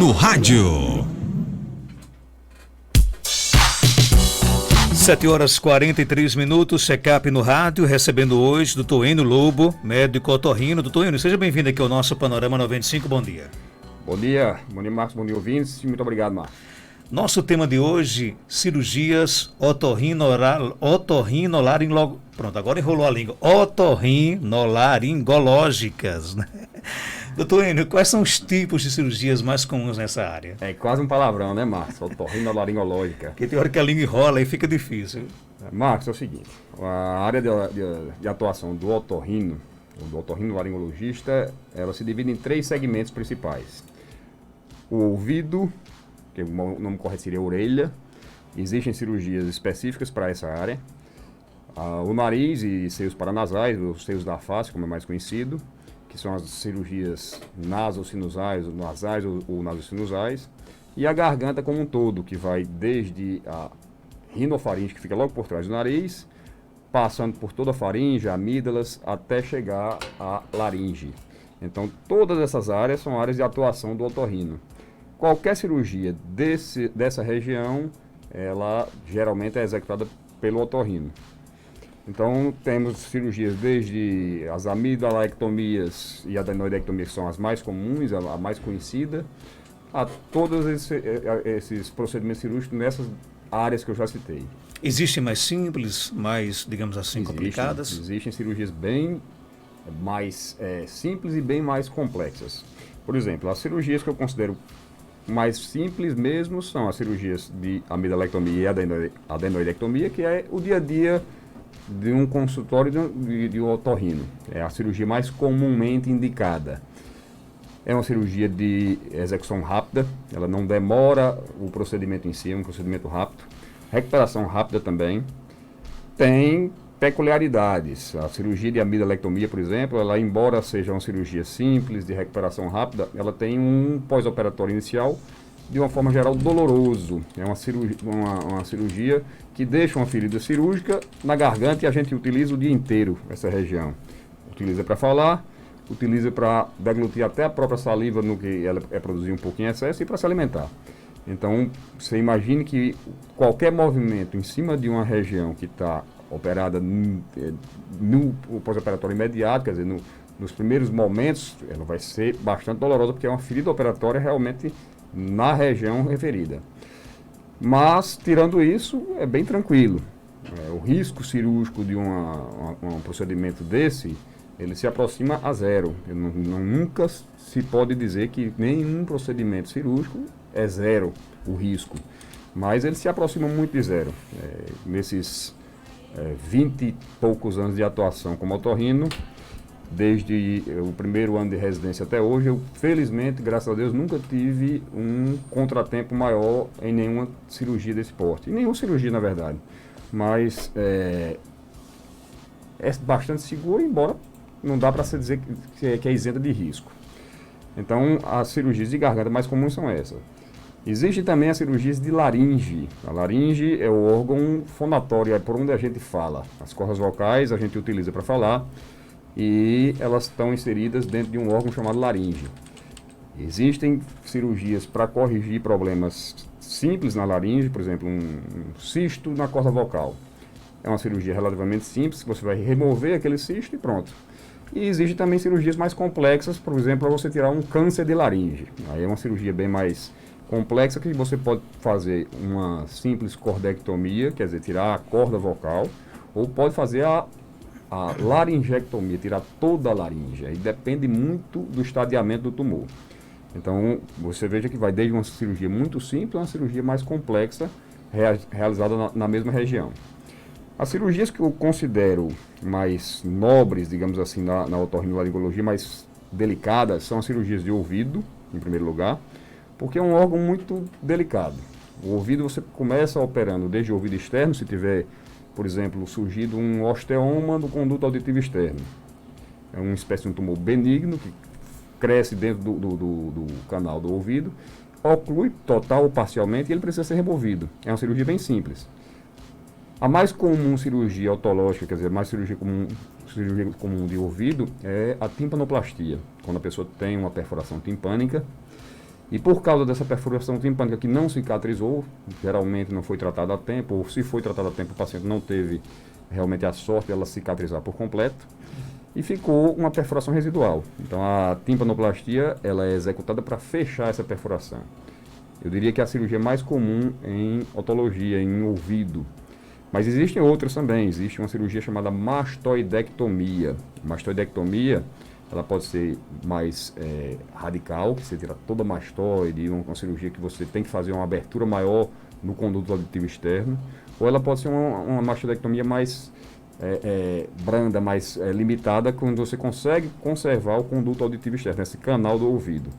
No rádio. 7h43, check-up no rádio, recebendo hoje Dr. Enio Lobo, médico otorrino. Dr. Enio, seja bem-vindo aqui ao nosso Panorama 95, bom dia. Bom dia, Marcos, bom dia, ouvintes, muito obrigado, Marcos. Nosso tema de hoje, cirurgias Pronto, agora enrolou a língua. Otorrinolaringológicas, né? Doutor Enio, quais são os tipos de cirurgias mais comuns nessa área? É quase um palavrão, né, Marcos? Otorrinolaringológica. Porque tem hora que a língua enrola e fica difícil. Marcos, é o seguinte, a área de atuação do otorrino, do otorrinolaringologista, ela se divide em 3 segmentos principais. O ouvido, que o nome correto seria orelha, existem cirurgias específicas para essa área. O nariz e seios paranasais, os seios da face, como é mais conhecido, que são as cirurgias nasosinusais, ou nasais ou nasosinusais, e a garganta como um todo, que vai desde a rinofaringe, que fica logo por trás do nariz, passando por toda a faringe, amígdalas, até chegar à laringe. Então, todas essas áreas são áreas de atuação do otorrino. Qualquer cirurgia dessa região, ela geralmente é executada pelo otorrino. Então, temos cirurgias desde as amidalectomias e adenoidectomias, que são as mais comuns, a mais conhecida, a todos esses procedimentos cirúrgicos nessas áreas que eu já citei. Existem mais simples, mais, digamos assim, complicadas? Existem cirurgias bem mais simples e bem mais complexas. Por exemplo, as cirurgias que eu considero mais simples mesmo são as cirurgias de amidalectomia e adenoidectomia, que é o dia a dia de um consultório de um otorrino. É a cirurgia mais comumente indicada. É uma cirurgia de execução rápida, ela não demora o procedimento em si, é um procedimento rápido. Recuperação rápida também. Tem peculiaridades. A cirurgia de amidalectomia, por exemplo, ela, embora seja uma cirurgia simples, de recuperação rápida, ela tem um pós-operatório inicial, de uma forma geral, doloroso. É uma cirurgia que deixa uma ferida cirúrgica na garganta e a gente utiliza o dia inteiro essa região. Utiliza para falar, utiliza para deglutir até a própria saliva no que ela é produzir um pouquinho em excesso e para se alimentar. Então, você imagine que qualquer movimento em cima de uma região que está operada no pós-operatório imediato, quer dizer, nos primeiros momentos, ela vai ser bastante dolorosa, porque é uma ferida operatória realmente na região referida. Mas, tirando isso, é bem tranquilo. O risco cirúrgico de um procedimento desse, ele se aproxima a zero. Nunca se pode dizer que nenhum procedimento cirúrgico é zero o risco, mas ele se aproxima muito de zero. Nesses 20 e poucos anos de atuação como otorrino, desde o primeiro ano de residência até hoje, eu, felizmente, graças a Deus, nunca tive um contratempo maior em nenhuma cirurgia desse porte. Em nenhuma cirurgia, na verdade. Mas é bastante seguro, embora não dá para se dizer que é isenta de risco. Então, as cirurgias de garganta mais comuns são essas. Existem também as cirurgias de laringe. A laringe é o órgão fonatório, é por onde a gente fala. As cordas vocais a gente utiliza para falar, e elas estão inseridas dentro de um órgão chamado laringe. Existem cirurgias para corrigir problemas simples na laringe, por exemplo, um cisto na corda vocal. É uma cirurgia relativamente simples, você vai remover aquele cisto e pronto. E existem também cirurgias mais complexas, por exemplo, para você tirar um câncer de laringe. Aí é uma cirurgia bem mais complexa, que você pode fazer uma simples cordectomia, quer dizer, tirar a corda vocal, ou pode fazer a laringectomia, tirar toda a laringe. Aí depende muito do estadiamento do tumor. Então, você veja que vai desde uma cirurgia muito simples a uma cirurgia mais complexa, realizada na mesma região. As cirurgias que eu considero mais nobres, digamos assim, na otorrinolaringologia, mais delicadas, são as cirurgias de ouvido, em primeiro lugar, porque é um órgão muito delicado. O ouvido você começa operando desde o ouvido externo, se tiver, por exemplo, surgido um osteoma do conduto auditivo externo. É uma espécie de um tumor benigno que cresce dentro do canal do ouvido, oclui total ou parcialmente e ele precisa ser removido. É uma cirurgia bem simples. A mais comum cirurgia otológica, quer dizer, mais cirurgia comum de ouvido, é a timpanoplastia, quando a pessoa tem uma perfuração timpânica E por causa dessa perfuração timpânica que não cicatrizou, geralmente não foi tratada a tempo, ou se foi tratada a tempo, o paciente não teve realmente a sorte de ela cicatrizar por completo, e ficou uma perfuração residual. Então a timpanoplastia ela é executada para fechar essa perfuração. Eu diria que é a cirurgia mais comum em otologia, em ouvido. Mas existem outras também. Existe uma cirurgia chamada mastoidectomia. Mastoidectomia, ela pode ser mais radical, que você tira toda a mastoide, uma cirurgia que você tem que fazer uma abertura maior no conduto auditivo externo. Ou ela pode ser uma mastoidectomia mais branda, mais limitada, quando você consegue conservar o conduto auditivo externo, esse canal do ouvido.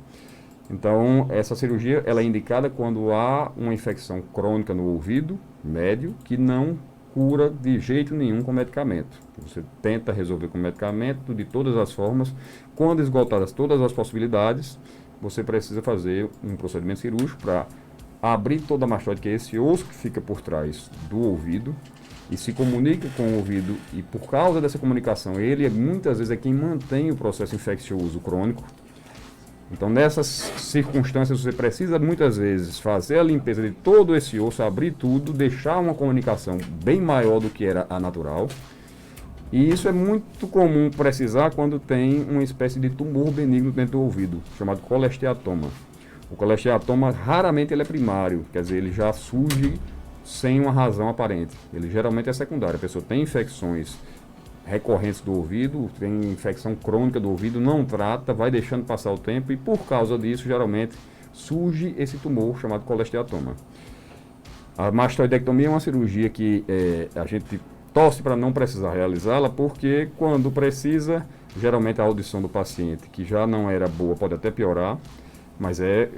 Então, essa cirurgia ela é indicada quando há uma infecção crônica no ouvido médio que não cura de jeito nenhum com medicamento. Você tenta resolver com medicamento de todas as formas. Quando esgotadas todas as possibilidades, você precisa fazer um procedimento cirúrgico para abrir toda a mastoide, que é esse osso que fica por trás do ouvido, e se comunica com o ouvido, e por causa dessa comunicação, ele muitas vezes é quem mantém o processo infeccioso crônico. Então, nessas circunstâncias, você precisa muitas vezes fazer a limpeza de todo esse osso, abrir tudo, deixar uma comunicação bem maior do que era a natural. E isso é muito comum precisar quando tem uma espécie de tumor benigno dentro do ouvido, chamado colesteatoma. O colesteatoma, raramente ele é primário, quer dizer, ele já surge sem uma razão aparente. Ele geralmente é secundário. A pessoa tem infecções recorrentes do ouvido, tem infecção crônica do ouvido, não trata, vai deixando passar o tempo e por causa disso, geralmente, surge esse tumor chamado colesteatoma. A mastoidectomia é uma cirurgia que a gente torce para não precisar realizá-la, porque quando precisa, geralmente a audição do paciente, que já não era boa, pode até piorar, mas é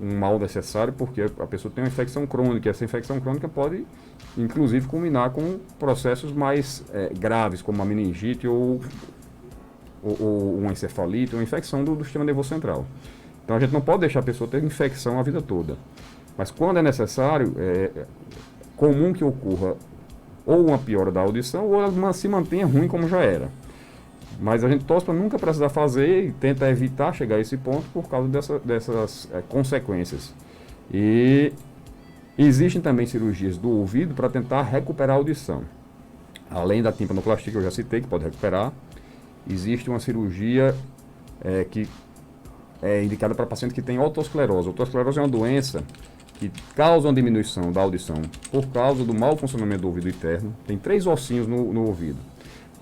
um mal necessário porque a pessoa tem uma infecção crônica, e essa infecção crônica pode inclusive culminar com processos mais graves, como uma meningite ou uma encefalite, uma infecção do sistema nervoso central. Então a gente não pode deixar a pessoa ter infecção a vida toda. Mas quando é necessário, é comum que ocorra ou uma piora da audição ou ela se mantenha ruim como já era. Mas a gente torce para nunca precisar fazer e tenta evitar chegar a esse ponto por causa dessas consequências. E existem também cirurgias do ouvido para tentar recuperar a audição. Além da timpanoplastia que eu já citei, que pode recuperar, existe uma cirurgia que é indicada para paciente que tem otosclerose. A otosclerose é uma doença que causa uma diminuição da audição por causa do mau funcionamento do ouvido interno. Tem 3 ossinhos no ouvido.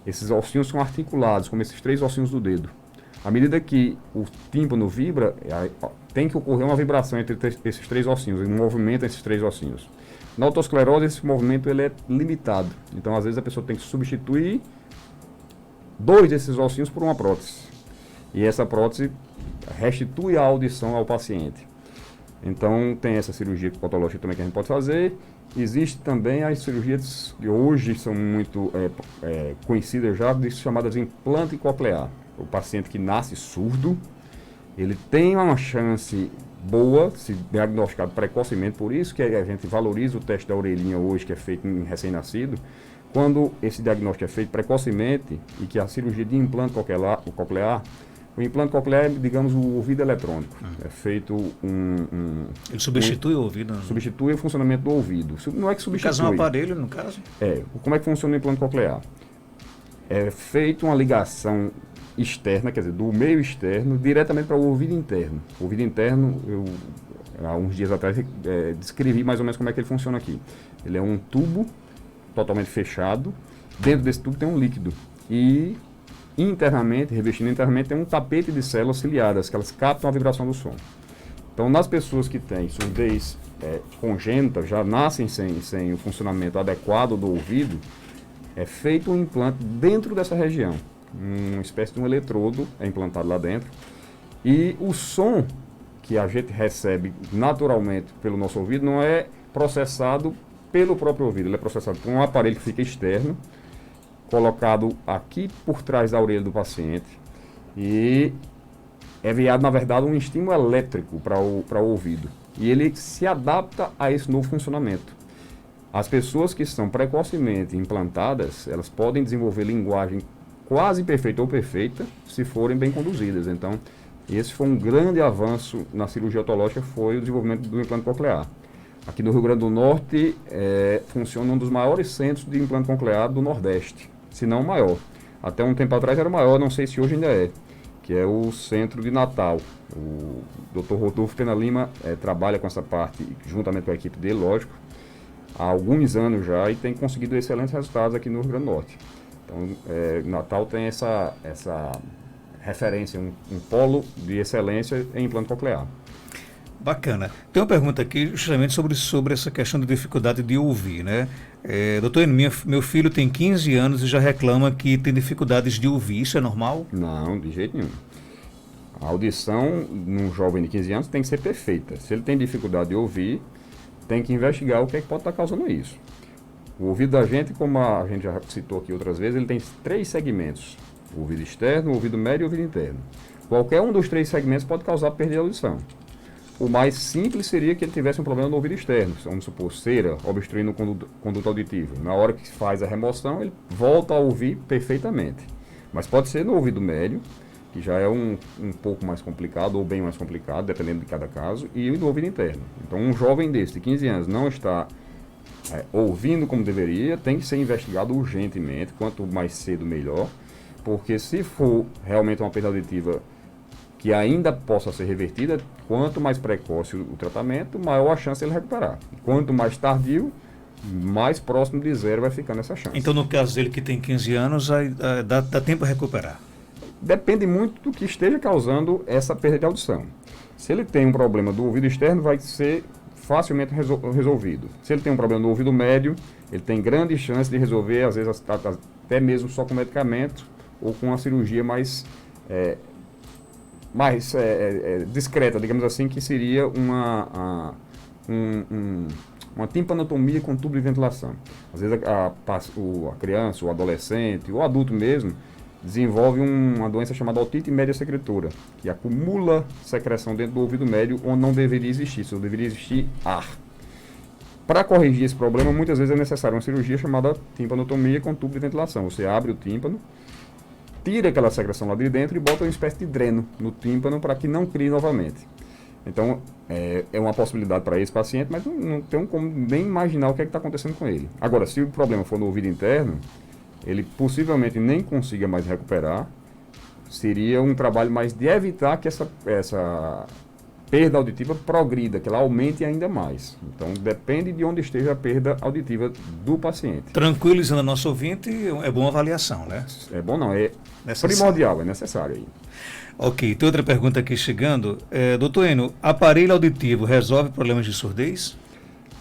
Esses ossinhos são articulados, como esses 3 ossinhos do dedo. À medida que o tímpano vibra, tem que ocorrer uma vibração entre esses 3 ossinhos, um movimento esses 3 ossinhos. Na otosclerose, esse movimento ele é limitado. Então, às vezes, a pessoa tem que substituir 2 desses ossinhos por uma prótese. E essa prótese restitui a audição ao paciente. Então, tem essa cirurgia otológica também que a gente pode fazer. Existe também as cirurgias que hoje são muito conhecidas já, chamadas de implante coclear. O paciente que nasce surdo, ele tem uma chance boa, se diagnosticado precocemente, por isso que a gente valoriza o teste da orelhinha hoje, que é feito em recém-nascido. Quando esse diagnóstico é feito precocemente e que a cirurgia de implante coclear, o implante coclear é, digamos, o ouvido eletrônico. É feito Ele substitui o ouvido? Substitui o funcionamento do ouvido. Não é que substitui. No caso, um aparelho, no caso? Como é que funciona o implante coclear? É feita uma ligação externa, quer dizer, do meio externo, diretamente para o ouvido interno. O ouvido interno, eu, há uns dias atrás, descrevi mais ou menos como é que ele funciona aqui. Ele é um tubo totalmente fechado. Dentro desse tubo tem um líquido. E internamente, revestindo internamente, tem um tapete de células ciliadas, que elas captam a vibração do som. Então, nas pessoas que têm surdez congênita, já nascem sem o funcionamento adequado do ouvido, é feito um implante dentro dessa região. Uma espécie de um eletrodo é implantado lá dentro. E o som que a gente recebe naturalmente pelo nosso ouvido não é processado pelo próprio ouvido, ele é processado por um aparelho que fica externo, colocado aqui por trás da orelha do paciente, e é enviado, na verdade, um estímulo elétrico para o ouvido. E ele se adapta a esse novo funcionamento. As pessoas que são precocemente implantadas, elas podem desenvolver linguagem quase perfeita ou perfeita, se forem bem conduzidas. Então, E esse foi um grande avanço na cirurgia otológica, foi o desenvolvimento do implante coclear. Aqui no Rio Grande do Norte, funciona um dos maiores centros de implante coclear do Nordeste, se não o maior. Até um tempo atrás era o maior, não sei se hoje ainda é, que é o centro de Natal. O Dr. Rodolfo Pena Lima trabalha com essa parte, juntamente com a equipe dele, lógico, há alguns anos já, e tem conseguido excelentes resultados aqui no Rio Grande do Norte. Então, Natal tem essa referência, um polo de excelência em implante coclear. Bacana. Tem uma pergunta aqui justamente sobre essa questão de dificuldade de ouvir, né? Doutor Enio, meu filho tem 15 anos e já reclama que tem dificuldades de ouvir. Isso é normal? Não, de jeito nenhum. A audição num jovem de 15 anos tem que ser perfeita. Se ele tem dificuldade de ouvir, tem que investigar o que é que pode estar causando isso. O ouvido da gente, como a gente já citou aqui outras vezes, ele tem 3 segmentos. O ouvido externo, o ouvido médio e o ouvido interno. Qualquer um dos 3 segmentos pode causar perda de audição. O mais simples seria que ele tivesse um problema no ouvido externo, vamos supor, cera obstruindo o conduto auditivo. Na hora que faz a remoção, ele volta a ouvir perfeitamente. Mas pode ser no ouvido médio, que já é um pouco mais complicado, ou bem mais complicado, dependendo de cada caso, e no ouvido interno. Então, um jovem desse, de 15 anos, não está ouvindo como deveria, tem que ser investigado urgentemente, quanto mais cedo melhor, porque se for realmente uma perda auditiva que ainda possa ser revertida, quanto mais precoce o tratamento, maior a chance de ele recuperar. Quanto mais tardio, mais próximo de zero vai ficando essa chance. Então, no caso dele que tem 15 anos, dá tempo a recuperar? Depende muito do que esteja causando essa perda de audição. Se ele tem um problema do ouvido externo, vai ser facilmente resolvido. Se ele tem um problema no ouvido médio, ele tem grande chance de resolver, às vezes até mesmo só com medicamento ou com uma cirurgia mais discreta, digamos assim, que seria uma timpanotomia com tubo de ventilação. Às vezes a criança, o adolescente, o adulto mesmo, desenvolve uma doença chamada otite média secretora, que acumula secreção dentro do ouvido médio onde não deveria existir, só deveria existir ar. Para corrigir esse problema, muitas vezes é necessária uma cirurgia chamada timpanotomia com tubo de ventilação. Você abre o tímpano, tira aquela secreção lá de dentro e bota uma espécie de dreno no tímpano para que não crie novamente. Então, é uma possibilidade para esse paciente, mas não tem como nem imaginar o que está acontecendo com ele. Agora, se o problema for no ouvido interno, ele possivelmente nem consiga mais recuperar. Seria um trabalho mais de evitar que essa perda auditiva progrida, que ela aumente ainda mais. Então, depende de onde esteja a perda auditiva do paciente. Tranquilizando a nosso ouvinte, é boa avaliação, né? É bom não, é necessário. Primordial, é necessário aí. Ok, tem outra pergunta aqui chegando. Doutor Enio, aparelho auditivo resolve problemas de surdez?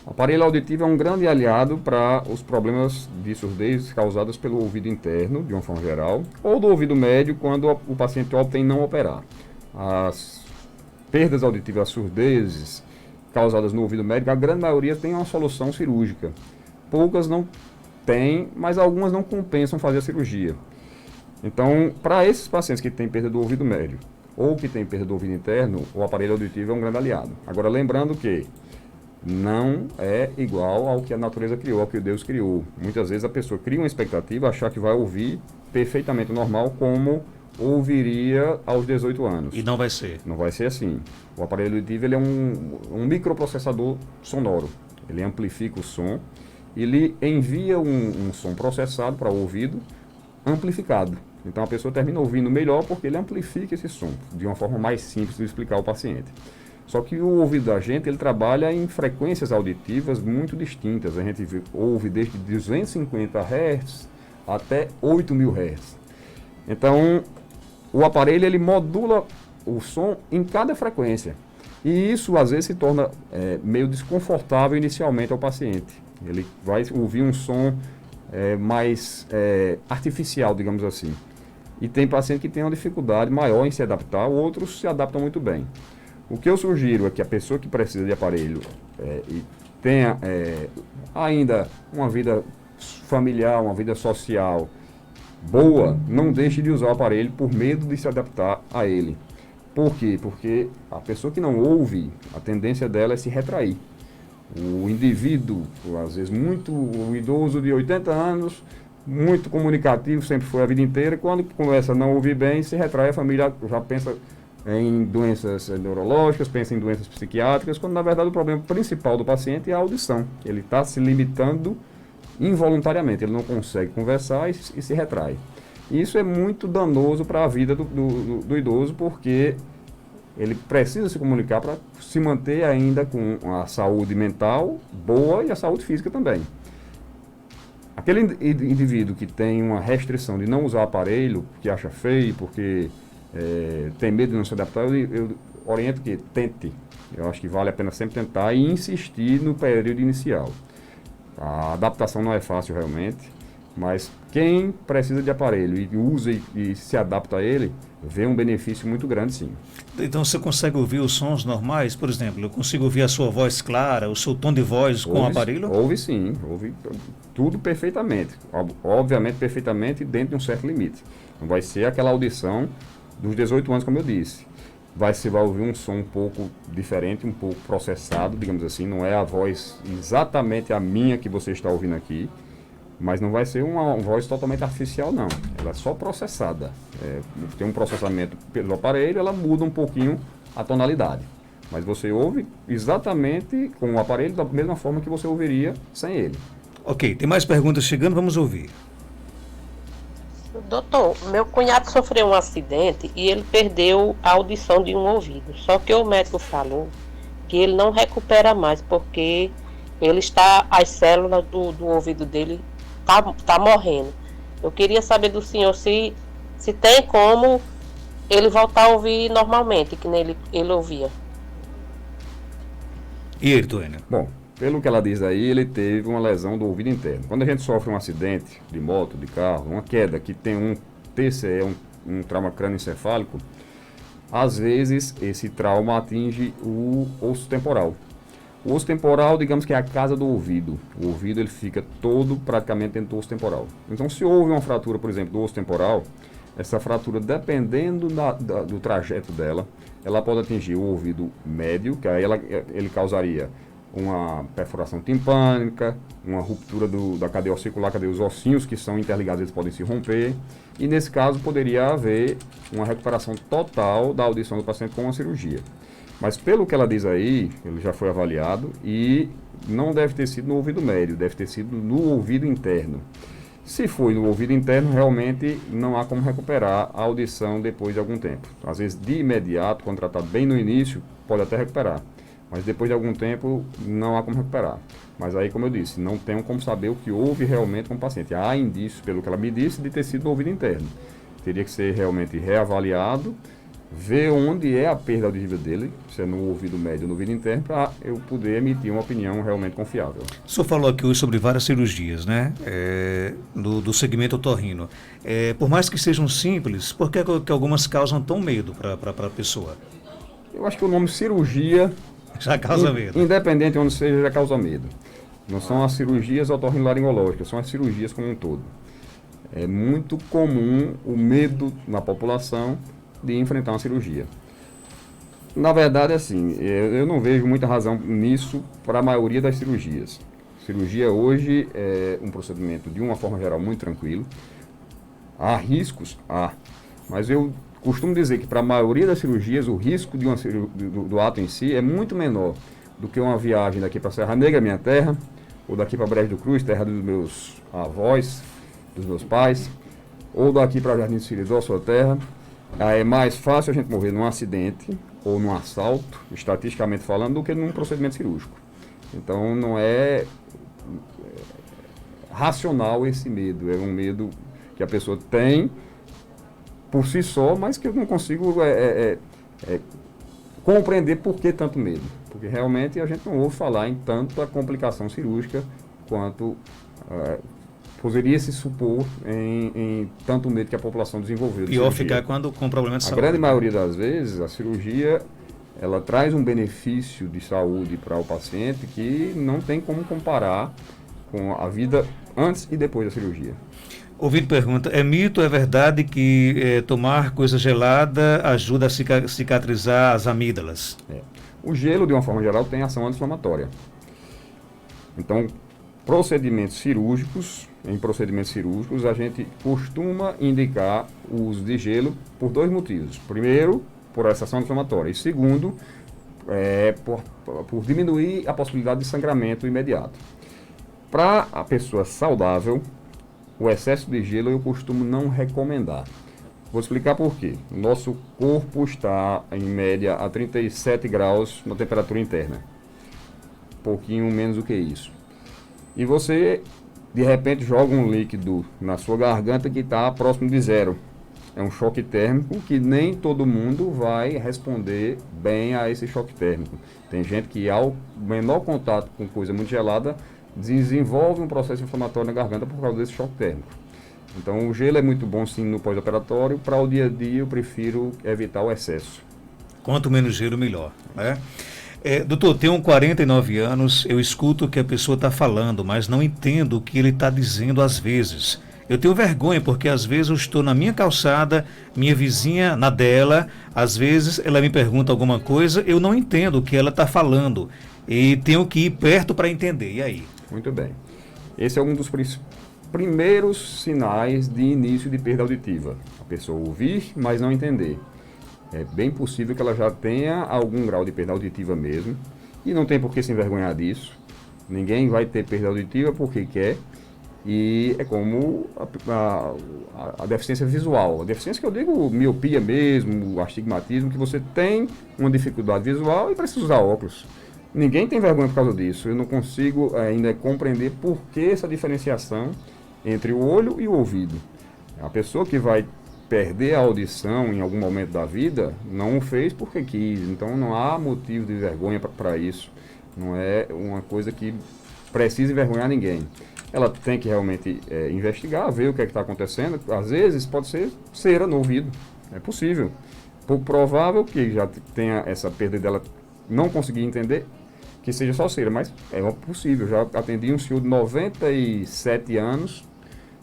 O aparelho auditivo é um grande aliado para os problemas de surdez causados pelo ouvido interno, de uma forma geral, ou do ouvido médio, quando o paciente opta em não operar. As perdas auditivas, as surdezes causadas no ouvido médio, a grande maioria tem uma solução cirúrgica. Poucas não têm, mas algumas não compensam fazer a cirurgia. Então, para esses pacientes que têm perda do ouvido médio ou que têm perda do ouvido interno, o aparelho auditivo é um grande aliado. Agora, lembrando que não é igual ao que a natureza criou, ao que Deus criou. Muitas vezes a pessoa cria uma expectativa, achar que vai ouvir perfeitamente normal, como ouviria aos 18 anos. E não vai ser. Não vai ser assim. O aparelho auditivo ele é um microprocessador sonoro. Ele amplifica o som, ele envia um som processado para o ouvido amplificado. Então a pessoa termina ouvindo melhor porque ele amplifica esse som, de uma forma mais simples de explicar ao paciente. Só que o ouvido da gente, ele trabalha em frequências auditivas muito distintas. A gente ouve desde 250 Hz até 8.000 Hz. Então, o aparelho, ele modula o som em cada frequência. E isso, às vezes, se torna meio desconfortável inicialmente ao paciente. Ele vai ouvir um som mais artificial, digamos assim. E tem paciente que tem uma dificuldade maior em se adaptar, outros se adaptam muito bem. O que eu sugiro é que a pessoa que precisa de aparelho e tenha ainda uma vida familiar, uma vida social boa, não deixe de usar o aparelho por medo de se adaptar a ele. Por quê? Porque a pessoa que não ouve, a tendência dela é se retrair. O indivíduo, às vezes o idoso de 80 anos, muito comunicativo, sempre foi a vida inteira, quando começa a não ouvir bem, se retrai, a família já pensa em doenças neurológicas, pensa em doenças psiquiátricas, quando na verdade o problema principal do paciente é a audição. Ele está se limitando involuntariamente, ele não consegue conversar e se retrai. E isso é muito danoso para a vida do idoso, porque ele precisa se comunicar para se manter ainda com a saúde mental boa e a saúde física também. Aquele indivíduo que tem uma restrição de não usar aparelho, que acha feio, porque tem medo de não se adaptar, eu oriento que tente. Eu acho que vale a pena sempre tentar e insistir no período inicial. A adaptação não é fácil realmente, mas quem precisa de aparelho e usa e se adapta a ele, vê um benefício muito grande, sim. Então você consegue ouvir os sons normais? Por exemplo, eu consigo ouvir a sua voz clara, o seu tom de voz com o aparelho? Ouve sim, ouve tudo perfeitamente. Obviamente perfeitamente dentro de um certo limite. Não vai ser aquela audição dos 18 anos, como eu disse. Você vai ouvir um som um pouco diferente, um pouco processado, digamos assim. Não é a voz exatamente a minha que você está ouvindo aqui, mas não vai ser uma voz totalmente artificial, não. Ela é só processada. Tem um processamento pelo aparelho, ela muda um pouquinho a tonalidade. Mas você ouve exatamente com o aparelho da mesma forma que você ouviria sem ele. Ok, tem mais perguntas chegando, vamos ouvir. Doutor, meu cunhado sofreu um acidente e ele perdeu a audição de um ouvido. Só que o médico falou que ele não recupera mais, porque as células do ouvido dele tá morrendo. Eu queria saber do senhor se tem como ele voltar a ouvir normalmente, que nem ele ouvia. E ele, Tuênio? Bom, pelo que ela diz aí, ele teve uma lesão do ouvido interno. Quando a gente sofre um acidente de moto, de carro, uma queda que tem um TCE, um trauma crânioencefálico, às vezes esse trauma atinge o osso temporal. O osso temporal, digamos que é a casa do ouvido. O ouvido ele fica todo praticamente dentro do osso temporal. Então, se houve uma fratura, por exemplo, do osso temporal, essa fratura, dependendo do trajeto dela, ela pode atingir o ouvido médio, que aí ele causaria uma perfuração timpânica, uma ruptura da cadeia auricular, os ossinhos que são interligados, eles podem se romper. E nesse caso, poderia haver uma recuperação total da audição do paciente com uma cirurgia. Mas pelo que ela diz aí, ele já foi avaliado e não deve ter sido no ouvido médio, deve ter sido no ouvido interno. Se foi no ouvido interno, realmente não há como recuperar a audição depois de algum tempo. Às vezes, de imediato, quando tratado bem no início, pode até recuperar. Mas depois de algum tempo, não há como recuperar. Mas aí, como eu disse, não tenho como saber o que houve realmente com o paciente. Há indícios, pelo que ela me disse, de ter sido no ouvido interno. Teria que ser realmente reavaliado, ver onde é a perda audível dele, se é no ouvido médio ou no ouvido interno, para eu poder emitir uma opinião realmente confiável. O senhor falou aqui hoje sobre várias cirurgias, né? Do segmento otorrino. Por mais que sejam simples, por que algumas causam tão medo para a pessoa? Eu acho que o nome cirurgia Já causa medo. Independente de onde seja, já causa medo. Não são as cirurgias otorrinolaringológicas, são as cirurgias como um todo. É muito comum o medo na população de enfrentar uma cirurgia. Na verdade, assim, eu não vejo muita razão nisso para a maioria das cirurgias. Cirurgia hoje é um procedimento, de uma forma geral, muito tranquilo. Há riscos? Há. Mas eu costumo dizer que para a maioria das cirurgias, o risco de do ato em si é muito menor do que uma viagem daqui para Serra Negra, minha terra, ou daqui para Brejo do Cruz, terra dos meus avós, dos meus pais, ou daqui para Jardim dos Filhos, sua terra. É mais fácil a gente morrer num acidente ou num assalto, estatisticamente falando, do que num procedimento cirúrgico. Então não é racional esse medo, é um medo que a pessoa tem por si só, mas que eu não consigo compreender por que tanto medo. Porque realmente a gente não ouve falar em tanta complicação cirúrgica quanto poderia se supor em tanto medo que a população desenvolveu. Pior ficar quando com problema de saúde. A grande maioria das vezes, a cirurgia, ela traz um benefício de saúde para o paciente que não tem como comparar com a vida antes e depois da cirurgia. Ouvido pergunta, é mito ou é verdade que tomar coisa gelada ajuda a cicatrizar as amígdalas? O gelo, de uma forma geral, tem ação anti-inflamatória. Então, em procedimentos cirúrgicos, a gente costuma indicar o uso de gelo por dois motivos. Primeiro, por essa ação inflamatória. E segundo, por diminuir a possibilidade de sangramento imediato. Para a pessoa saudável, o excesso de gelo eu costumo não recomendar. Vou explicar por quê. O nosso corpo está, em média, a 37 graus na temperatura interna. Um pouquinho menos do que isso. E você, de repente, joga um líquido na sua garganta que está próximo de zero. É um choque térmico que nem todo mundo vai responder bem a esse choque térmico. Tem gente que, ao menor contato com coisa muito gelada, desenvolve um processo inflamatório na garganta por causa desse choque térmico. Então, o gelo é muito bom, sim, no pós-operatório. Para o dia a dia, eu prefiro evitar o excesso. Quanto menos gelo, melhor, né? Doutor, tenho 49 anos, eu escuto o que a pessoa está falando, mas não entendo o que ele está dizendo às vezes. Eu tenho vergonha porque às vezes eu estou na minha calçada, minha vizinha na dela, às vezes ela me pergunta alguma coisa, eu não entendo o que ela está falando e tenho que ir perto para entender. E aí? Muito bem. Esse é um dos primeiros sinais de início de perda auditiva. A pessoa ouvir, mas não entender. É bem possível que ela já tenha algum grau de perda auditiva mesmo, e não tem por que se envergonhar disso. Ninguém vai ter perda auditiva porque quer, e é como a deficiência visual. A deficiência que eu digo, miopia mesmo, astigmatismo, que você tem uma dificuldade visual e precisa usar óculos. Ninguém tem vergonha por causa disso. Eu não consigo ainda compreender por que essa diferenciação entre o olho e o ouvido. A pessoa que vai perder a audição em algum momento da vida, não o fez porque quis. Então não há motivo de vergonha para isso. Não é uma coisa que precisa envergonhar ninguém. Ela tem que realmente investigar, ver o que é que está acontecendo. Às vezes pode ser cera no ouvido. É possível. Pouco provável que já tenha essa perda dela não conseguir entender, que seja só cera, mas é possível. Já atendi um senhor de 97 anos,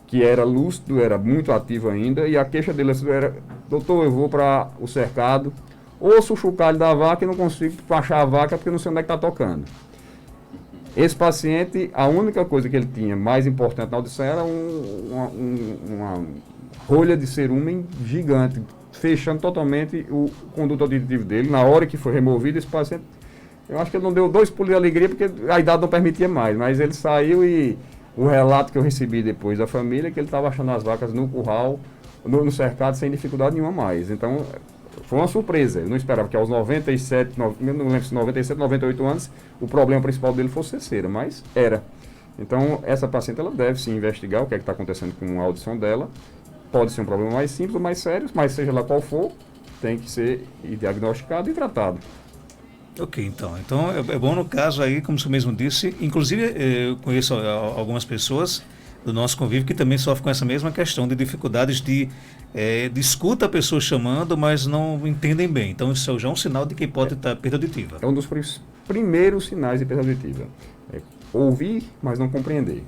que era lúcido, era muito ativo ainda, e a queixa dele era: doutor, eu vou para o cercado, ouço o chocalho da vaca e não consigo achar a vaca porque não sei onde é que está tocando. Esse paciente, a única coisa que ele tinha mais importante na audição era uma rolha de cerumen gigante, fechando totalmente o conduto auditivo dele. Na hora que foi removido, esse paciente, eu acho que ele não deu 2 pulos de alegria porque a idade não permitia mais, mas ele saiu, e o relato que eu recebi depois da família é que ele estava achando as vacas no curral, no cercado, sem dificuldade nenhuma mais. Então, foi uma surpresa. Eu não esperava que aos 97, não lembro se 97, 98 anos, o problema principal dele fosse cera, mas era. Então, essa paciente, ela deve se investigar o que é que está acontecendo com a audição dela. Pode ser um problema mais simples ou mais sério, mas seja lá qual for, tem que ser diagnosticado e tratado. Ok, então é bom no caso aí, como você mesmo disse, inclusive eu conheço algumas pessoas do nosso convívio que também sofrem com essa mesma questão de dificuldades de escuta a pessoa chamando, mas não entendem bem. Então isso já é um sinal de que pode estar perda auditiva. É um dos primeiros sinais de perda auditiva. Ouvir, mas não compreender.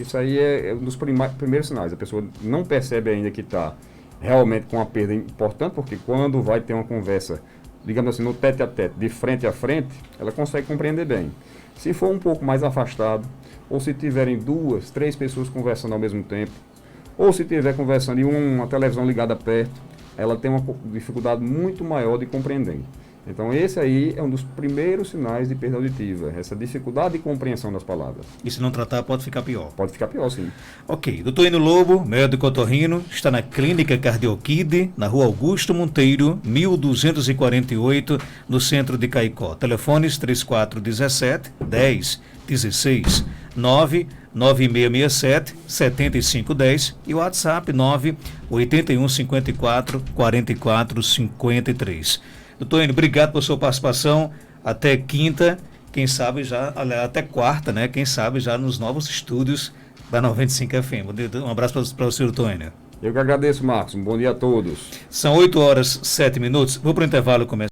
Isso aí é um dos primeiros sinais. A pessoa não percebe ainda que está realmente com uma perda importante, porque quando vai ter uma conversa, digamos assim, no tete a tete, de frente a frente, ela consegue compreender bem. Se for um pouco mais afastado, ou se tiverem 2, 3 pessoas conversando ao mesmo tempo, ou se estiver conversando e uma televisão ligada perto, ela tem uma dificuldade muito maior de compreender. Então esse aí é um dos primeiros sinais de perda auditiva, essa dificuldade de compreensão das palavras. E se não tratar, pode ficar pior. Pode ficar pior, sim. Ok, doutor Enio Lobo, médico otorrino, está na Clínica Cardiokid, na Rua Augusto Monteiro, 1248, no centro de Caicó. Telefones 3417-1016, 99667-7510 e o WhatsApp 98154-4453. Doutor Enio, obrigado por sua participação. Até quinta, quem sabe já, até quarta, né? Quem sabe já nos novos estúdios da 95 FM. Um abraço para o senhor, doutor Enio. Eu que agradeço, Marcos. Um bom dia a todos. São 8h07. Vou para o intervalo começar.